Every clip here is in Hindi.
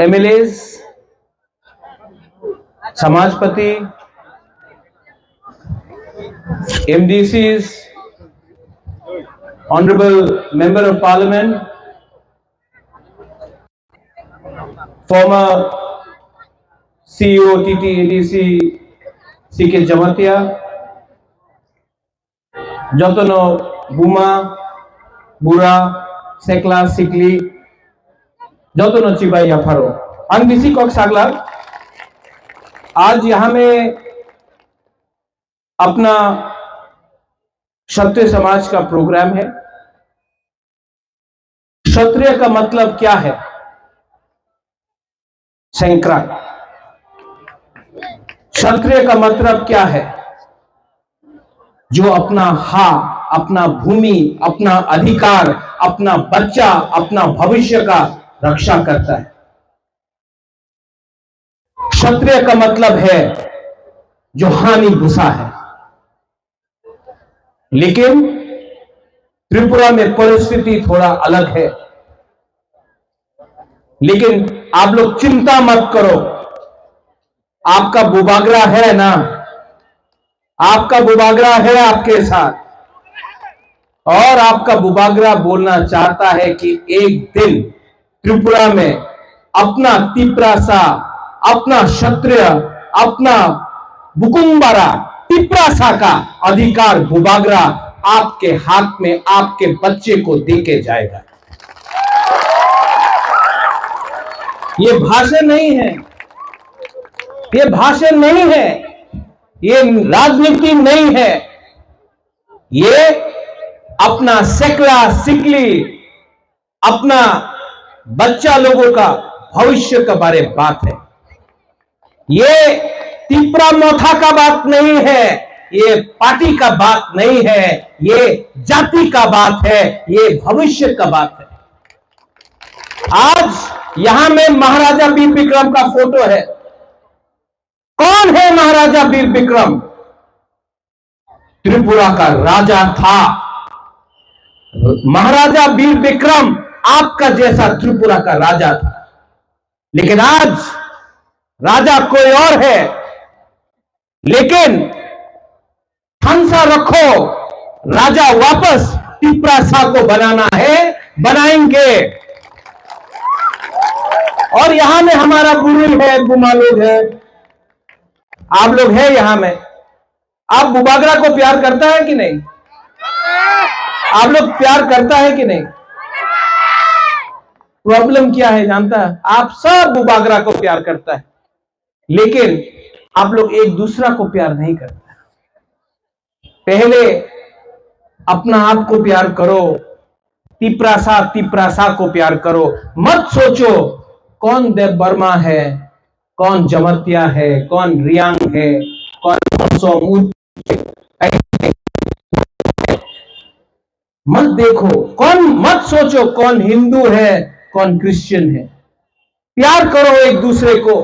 MLAs, समाजपति, MDCs, Honorable Member of Parliament, former CEO TTADC CK Jamatia, Jotono Buma, Bura, Sekla, Sikli, Jotono Chibai Yafaro, Angdisi Kok Sagla, आज यहां में अपना क्षत्रिय समाज का प्रोग्राम है। क्षत्रिय का मतलब क्या है? संक्रांत। क्षत्रिय का मतलब क्या है? जो अपना अपना भूमि, अपना अधिकार, अपना बच्चा, अपना भविष्य का रक्षा करता है। क्षत्रिय का मतलब है जो हानि भूसा है। लेकिन त्रिपुरा में परिस्थिति थोड़ा अलग है। लेकिन आप लोग चिंता मत करो, आपका बुबागरा है ना, आपका बुबागरा है आपके साथ, और आपका बुबागरा बोलना चाहता है कि एक दिन त्रिपुरा में अपना तिप्रासा, अपना क्षत्रिय, अपना बुकुम्बारा तिप्रासा का अधिकार बुबागरा आपके हाथ में, आपके बच्चे को देके जाएगा। ये भाषण नहीं है, ये भाषण नहीं है, ये राजनीति नहीं है, ये अपना सेकला सिकली, अपना बच्चा लोगों का भविष्य के बारे में बात है। ये तिपरा मोथा का बात नहीं है, ये पार्टी का बात नहीं है, ये जाति का बात है, ये भविष्य का बात है। आज यहां में महाराजा वीर विक्रम का फोटो है। कौन है महाराजा वीर विक्रम? त्रिपुरा का राजा था। महाराजा वीर विक्रम आपका जैसा त्रिपुरा का राजा था। लेकिन आज राजा कोई और है। लेकिन हंसा रखो, राजा वापस तिप्रासा को बनाना है, बनाएंगे। और यहां में हमारा गुरु है, गुमा लोग है, आप लोग हैं यहां में। आप बुबागरा को प्यार करता है कि नहीं? आप लोग प्यार करता है कि नहीं? प्रॉब्लम क्या है जानता है? आप सब बुबागरा को प्यार करता है, लेकिन आप लोग एक दूसरा को प्यार नहीं करते। पहले अपना आप को प्यार करो, तिप्रासा को प्यार करो। मत सोचो कौन देव वर्मा है, कौन जमतिया है, कौन रियांग है, कौन सोमूत। मत देखो कौन, मत सोचो कौन हिंदू है, कौन क्रिश्चियन है। प्यार करो एक दूसरे को,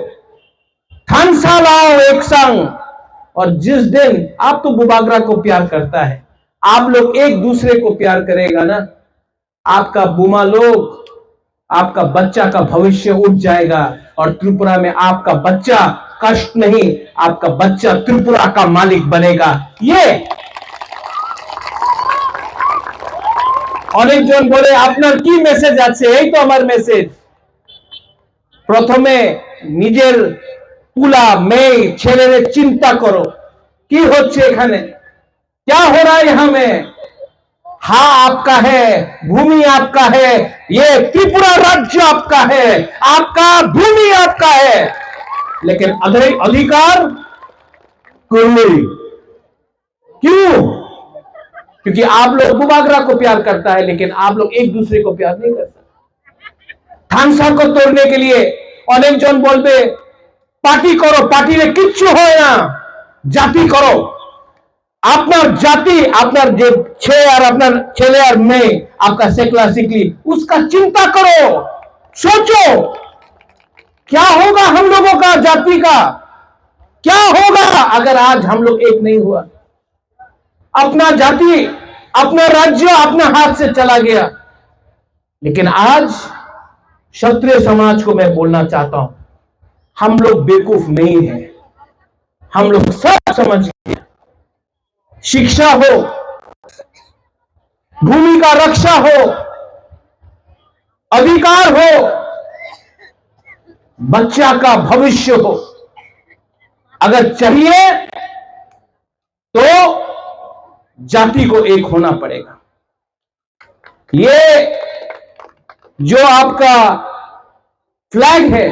थानसा लाओ एक संग। और जिस दिन आप तो बुबागरा को प्यार करता है, आप लोग एक दूसरे को प्यार करेगा ना, आपका बुमा लोग, आपका बच्चा का भविष्य उठ जाएगा। और त्रिपुरा में आपका बच्चा कष्ट नहीं, आपका बच्चा त्रिपुरा का मालिक बनेगा। ये অনেকজন বলে আপনার কি মেসেজ আছে? এই তো আমার মেসেজ। প্রথমে নিজের পুলা মেয়ে ছেলের চিন্তা করো, কি হচ্ছে এখানে, क्या हो रहा है यहां में? हाँ आपका है, भूमि आपका है, ये त्रिपुरा राज्य आपका है, आपका भूमि आपका है, लेकिन अधिकार कोई नहीं। क्यों? क्योंकि आप लोग बुबागरा को प्यार करता है, लेकिन आप लोग एक दूसरे को प्यार नहीं करते। थानसा को तोड़ने के लिए अनेक जन बोलबे पार्टी करो, पार्टी में किच्छु হয় না, জাতি करो। আপনার জাতি, আপনার যে ছেলে আর মেয়ে, आपका सेकला सिकली, उसका चिंता करो, सोचो क्या होगा हम लोगों का, जाति का क्या होगा अगर आज हम लोग एक नहीं हुआ। अपना जाति, अपना राज्य अपने हाथ से चला गया। लेकिन आज क्षत्रिय समाज को मैं बोलना चाहता हूं, हम लोग बेवकूफ नहीं हैं, हम लोग सब समझ गए। शिक्षा हो, भूमि का रक्षा हो, अधिकार हो, बच्चा का भविष्य हो, अगर चाहिए तो जाति को एक होना पड़ेगा। ये जो आपका फ्लैग है,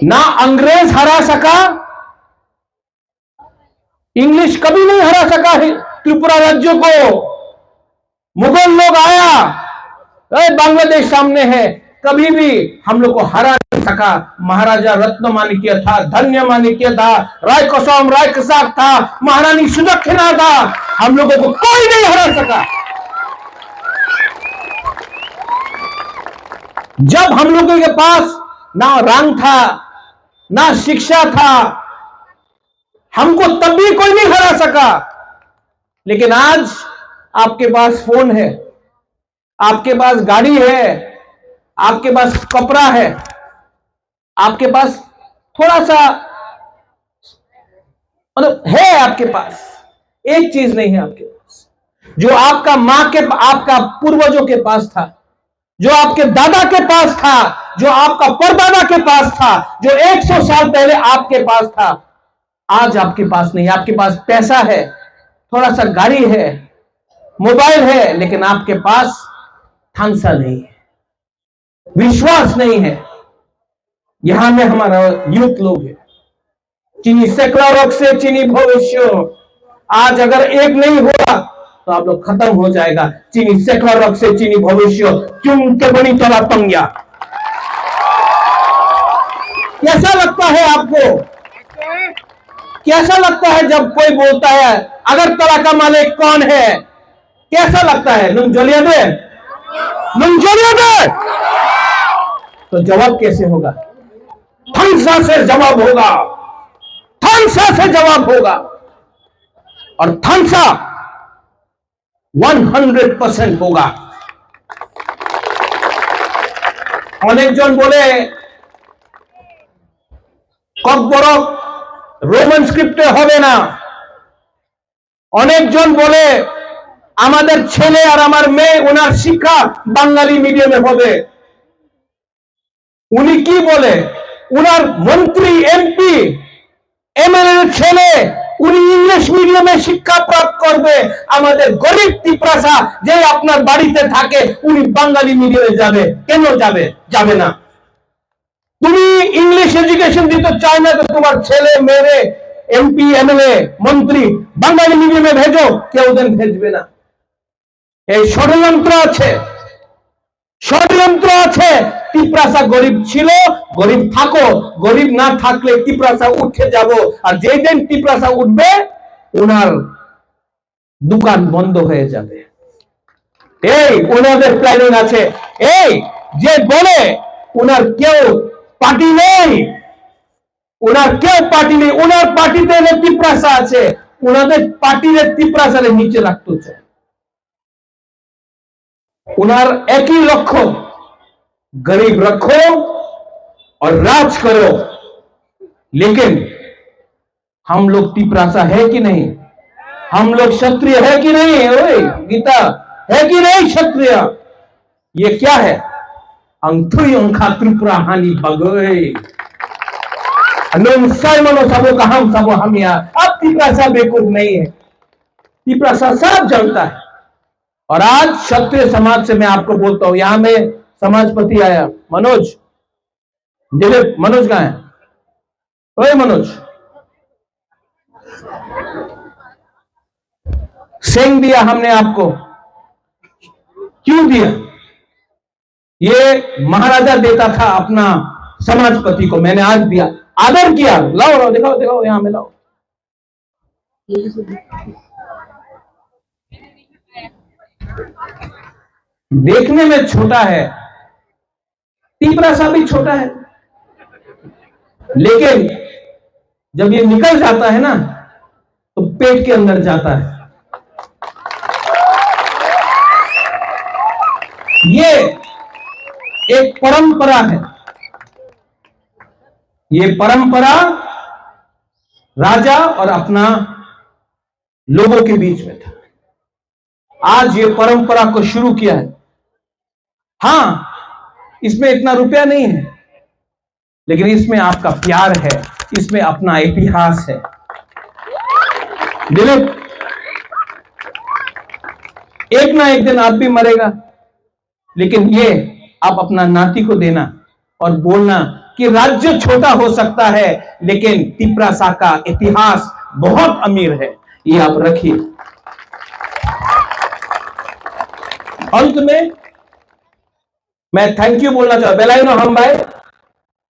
ना अंग्रेज हरा सका, इंग्लिश कभी नहीं हरा सका है त्रिपुरा राज्य को। मुगल लोग आया, बांग्लादेश सामने है, कभी भी हम लोग को हरा नहीं सका। महाराजा रत्नमाणिक्य था, धन्य माणिक्य था, राय कसम राय कसाक था, महारानी सुदक्षिणा था, हम लोगों को कोई नहीं हरा सका। जब हम लोगों के पास ना रंग था, ना शिक्षा था, हमको तब भी कोई नहीं हरा सका। लेकिन आज आपके पास फोन है, आपके पास गाड़ी है, आपके पास कपड़ा है, आपके पास थोड़ा सा मतलब है, आपके पास एक चीज नहीं है आपके पास, जो आपका मां के, आपका पूर्वजों के पास था, जो आपके दादा के पास था, जो आपका परदादा के पास था, जो 100 साल पहले आपके पास था, आज आपके पास नहीं। आपके पास पैसा है, थोड़ा सा गाड़ी है, मोबाइल है, लेकिन आपके पास थांसा नहीं है, विश्वास नहीं है। यहां में हमारा यूथ लोग है, चीनी सेक्युलर से चीनी भविष्य। आज अगर एक नहीं हुआ तो आप लोग खत्म हो जाएगा। चीनी सेक्युलर से चीनी भविष्य, क्यों के बनी चला पंग्या। कैसा लगता है आपको, कैसा लगता है जब कोई बोलता है अगरतला का मालिक कौन है? कैसा लगता है? नुंजोलिया दे, नुंजोलिया दे। तो जवाब कैसे होगा? थांसा से जवाब होगा, थांसा से जवाब होगा। और थांसा 100% होगा। अनेक जन बोले ककबरक रोमान स्क्रिप्टे होबे ना। अनेक जन बोले आमादेर छेले और आमार मेये उनार शिक्षा बांगाली मीडियामे होबे। उनी की बोले उनार मंत्री एमपी एमएलए छेले उनी इंग्लिश मीडियामे शिक्षा प्राप्त करबे। आमादेर गरीब तिप्रासा जे आपनार बाड़ीते थाके उनी बांगाली मीडियामे जाबे। केन जाबे? जाबे ना। तुमी इंग्लिश एजुकेशन दिते चाय ना तो तुम्हार छेले मेरे एमपी एमएलए मंत्री बांगाली मीडियामे भेजो, केउ देन भेजबे ना। এই ষড়যন্ত্র আছে, ষড়যন্ত্র আছে। তিপ্রাসা গরিব ছিল, গরিব থাকো, গরিব না থাকলে তিপ্রাসা উঠে যাব। আর যেই দিন তিপ্রাসা উঠবে ওনার দোকান বন্ধ হয়ে যাবে। এই ওনাদের প্ল্যানিং আছে। এই যে বলে ওনার কেউ পার্টি নেই, ওনার কেউ পার্টি নেই, ওনার পার্টিতে তিপ্রাসা আছে, ওনাদের পার্টির তিপ্রাসারে নিচে রাখতে চায়। उनार एक ही लक्ष्य, गरीब रखो और राज करो। लेकिन हम लोग तिप्रासा है कि नहीं? हम लोग क्षत्रिय है कि नहीं? ओए गीता है कि नहीं क्षत्रिय? ये क्या है? अंथुई अंखा त्रिपुरा हानि बगोए अनुम साइमनो सबो का हम सबो हम यहाँ। अब तिप्रासा बेवकूफ नहीं है, तिप्रासा सब जानता है। और आज क्षत्रिय समाज से मैं आपको बोलता हूं, यहां में समाजपति आया मनोज, दिलीप, मनोज कहां है? ओए मनोज, सेंग दिया हमने आपको, क्यों दिया? ये महाराजा देता था अपना समाजपति को, मैंने आज दिया, आदर किया। लाओ लाओ, दिखाओ दिखाओ, यहां में लाओ। देखने में छोटा है, तिप्रासा भी छोटा है, लेकिन जब ये निकल जाता है ना तो पेट के अंदर जाता है। ये एक परंपरा है। ये परंपरा राजा और अपना लोगों के बीच में था। आज ये परंपरा को शुरू किया है। हां, इसमें इतना रुपया नहीं है, लेकिन इसमें आपका प्यार है, इसमें अपना इतिहास है। दिलीप, एक ना एक दिन आप भी मरेगा, लेकिन ये आप अपना नाती को देना और बोलना कि राज्य छोटा हो सकता है, लेकिन तिप्रासा का इतिहास बहुत अमीर है, ये आप रखिए। अंत में मैं थैंक यू बोलना चाहता हूं बेलायनो हम भाई,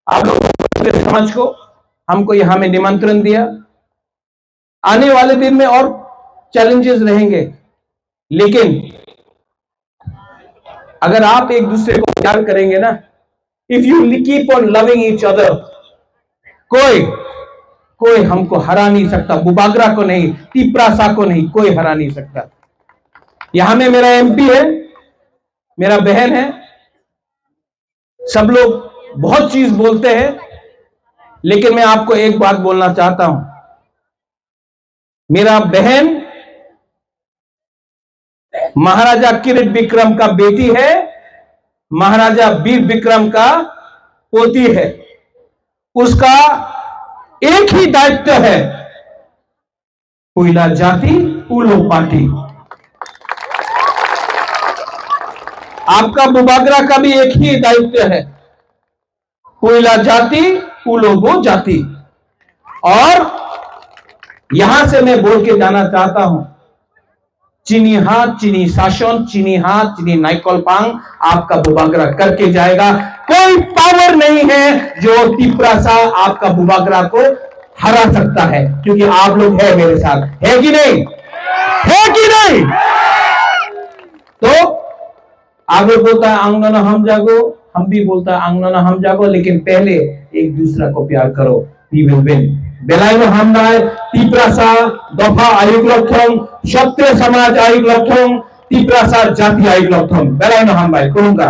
आप लोगों के समाज को हमको यहां में निमंत्रण दिया। आने वाले दिन में और चैलेंजेस रहेंगे, लेकिन अगर आप एक दूसरे को प्यार करेंगे ना, if you keep on loving each other, कोई हमको हरा नहीं सकता। बुबागरा को नहीं, तिप्रासा को नहीं, कोई हरा नहीं सकता। यहां में मेरा एमपी है, मेरा बहन है। सब लोग बहुत चीज बोलते हैं, लेकिन मैं आपको एक बात बोलना चाहता हूं। मेरा बहन महाराजा किरीट विक्रम का बेटी है, महाराजा वीर विक्रम का पोती है। उसका एक ही दायित्व है, कोयला जाति उलो पार्टी। आपका बुबागरा का भी एक ही दायित्व है, कोयला जाति उलोगो जाति। और यहां से मैं बोल के जाना चाहता हूं, चीनी हाथ चीनी शासन, चीनी हाथ चीनी नाइकोलपांग आपका बुबागरा करके जाएगा। कोई पावर नहीं है जो तिप्रासा आपका बुबागरा को हरा सकता है, क्योंकि आप लोग हैं मेरे साथ, है कि नहीं? है कि नहीं? तो आगे बोलता है आंगना हम जागो, हम भी बोलता है आंगना हम जागो, लेकिन पहले एक दूसरा को प्यार करो। We will win. बेलायनो हामनाय तिप्रासा दफा आयुग लक्षण, क्षत्रिय समाज आयुग लक्षण, तिप्रासा जाति आयुग लक्षण। बेलायनो हामनाय कहूंगा।